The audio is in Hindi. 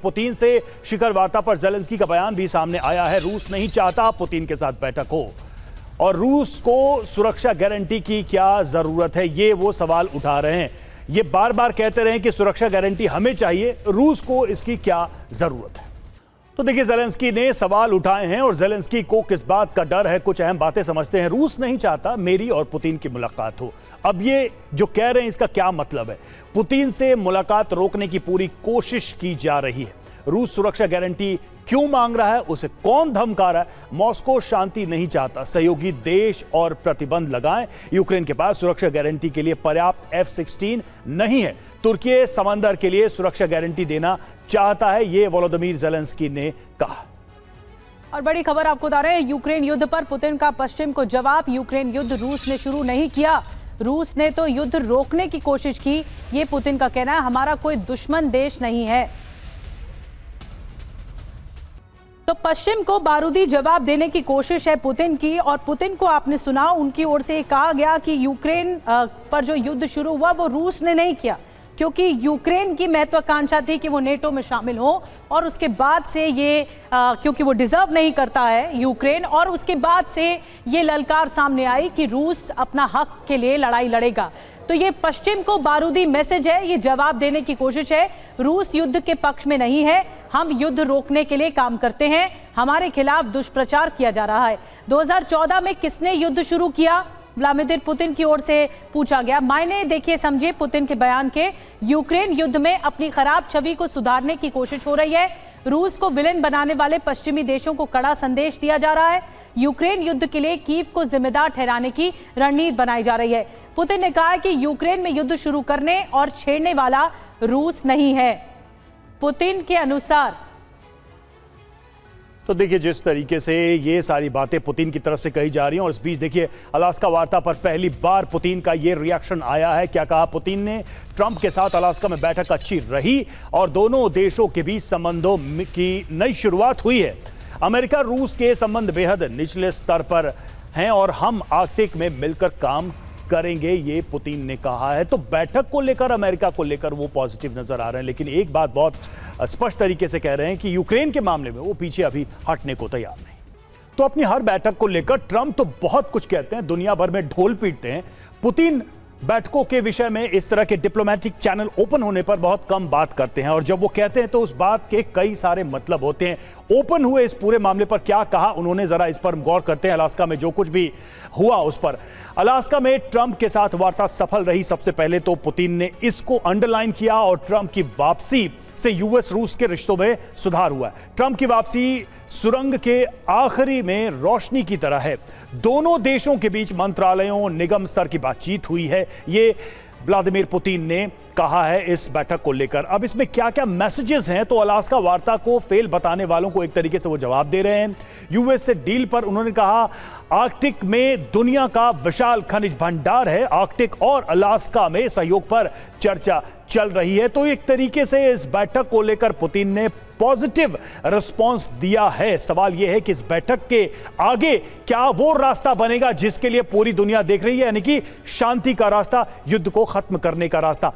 पुतिन से शिखर वार्ता पर जेलेंस्की का बयान भी सामने आया है। रूस नहीं चाहता पुतिन के साथ बैठक हो और रूस को सुरक्षा गारंटी की क्या जरूरत है, ये वो सवाल उठा रहे हैं। ये बार बार कहते रहे कि सुरक्षा गारंटी हमें चाहिए, रूस को इसकी क्या जरूरत है। तो देखिए, जेलेंस्की ने सवाल उठाए हैं और जेलेंस्की को किस बात का डर है, कुछ अहम बातें समझते हैं। रूस नहीं चाहता मेरी और पुतिन की मुलाकात हो। अब ये जो कह रहे हैं इसका क्या मतलब है? पुतिन से मुलाकात रोकने की पूरी कोशिश की जा रही है। रूस सुरक्षा गारंटी क्यों मांग रहा है, उसे कौन धमका रहा है? मॉस्को शांति नहीं चाहता, सहयोगी देश और प्रतिबंध लगाएं। यूक्रेन के पास सुरक्षा गारंटी के लिए पर्याप्त F-16 नहीं है। तुर्की समंदर के लिए सुरक्षा गारंटी देना चाहता है, ये वोलोदिमीर जेलेंस्की ने कहा। और बड़ी खबर आपको बता रहे हैं, यूक्रेन युद्ध पर पुतिन का पश्चिम को जवाब। यूक्रेन युद्ध रूस ने शुरू नहीं किया, रूस ने तो युद्ध रोकने की कोशिश की, ये पुतिन का कहना है। हमारा कोई दुश्मन देश नहीं है। तो पश्चिम को बारूदी जवाब देने की कोशिश है पुतिन की। और पुतिन को आपने सुना, उनकी ओर से कहा गया कि यूक्रेन पर जो युद्ध शुरू हुआ वो रूस ने नहीं किया, क्योंकि यूक्रेन की महत्वाकांक्षा थी कि वो नेटो में शामिल हो। और उसके बाद से ये क्योंकि वो डिजर्व नहीं करता है यूक्रेन, और उसके बाद से ये ललकार सामने आई कि रूस अपना हक के लिए लड़ाई लड़ेगा। तो ये पश्चिम को बारूदी मैसेज है, ये जवाब देने की कोशिश है। रूस युद्ध के पक्ष में नहीं है, हम युद्ध रोकने के लिए काम करते हैं। हमारे खिलाफ दुष्प्रचार किया जा रहा है। 2014 में किसने युद्ध शुरू किया? व्लादिमीर पुतिन की ओर से पूछा गया। मायने देखिए, समझिए पुतिन के बयान के। यूक्रेन युद्ध में अपनी खराब छवि को सुधारने की कोशिश हो रही है। रूस को विलेन बनाने वाले पश्चिमी देशों को कड़ा संदेश दिया जा रहा है। यूक्रेन युद्ध के लिए कीव को जिम्मेदार ठहराने की रणनीति बनाई जा रही है। पुतिन ने कहा कि यूक्रेन में युद्ध शुरू करने और छेड़ने वाला रूस नहीं है, पुतिन के अनुसार। तो देखिए, जिस तरीके से ये सारी बातें पुतिन की तरफ से कही जा रही हैं, और इस बीच देखिए अलास्का वार्ता पर पहली बार पुतिन का ये रिएक्शन आया है। क्या कहा पुतिन ने? ट्रंप के साथ अलास्का में बैठक अच्छी रही और दोनों देशों के बीच संबंधों की नई शुरुआत हुई है। अमेरिका रूस के संबंध बेहद निचले स्तर पर हैं और हम आर्कटिक में मिलकर काम करेंगे, ये पुतिन ने कहा है। तो बैठक को लेकर, अमेरिका को लेकर वो पॉजिटिव नजर आ रहे हैं, लेकिन एक बात बहुत स्पष्ट तरीके से कह रहे हैं कि यूक्रेन के मामले में वो पीछे अभी हटने को तैयार नहीं। तो अपनी हर बैठक को लेकर ट्रंप तो बहुत कुछ कहते हैं, दुनिया भर में ढोल पीटते हैं। पुतिन बैठकों के विषय में इस तरह के डिप्लोमेटिक चैनल ओपन होने पर बहुत कम बात करते हैं, और जब वो कहते हैं तो उस बात के कई सारे मतलब होते हैं। ओपन हुए इस पूरे मामले पर क्या कहा उन्होंने, जरा इस पर गौर करते हैं। अलास्का में जो कुछ भी हुआ उस पर। अलास्का में ट्रंप के साथ वार्ता सफल रही। सबसे पहले तो पुतिन ने इसको अंडरलाइन किया और ट्रंप की वापसी से यूएस रूस के रिश्तों में सुधार हुआ है। ट्रंप की वापसी सुरंग के आखिरी में रोशनी की तरह है। दोनों देशों के बीच मंत्रालयों, निगम स्तर की बातचीत हुई है, ये व्लादिमीर पुतिन ने कहा है इस बैठक को लेकर। अब इसमें क्या क्या मैसेजेस हैं, तो अलास्का वार्ता को फेल बताने वालों को एक तरीके से वो जवाब दे रहे हैं। यूएस से डील पर उन्होंने कहा आर्कटिक में दुनिया का विशाल खनिज भंडार है, आर्कटिक और अलास्का में सहयोग पर चर्चा चल रही है। तो एक तरीके से इस बैठक को लेकर पुतिन ने पॉजिटिव रिस्पांस दिया है। सवाल यह है कि इस बैठक के आगे क्या वो रास्ता बनेगा जिसके लिए पूरी दुनिया देख रही है, यानी कि शांति का रास्ता, युद्ध को खत्म करने का रास्ता।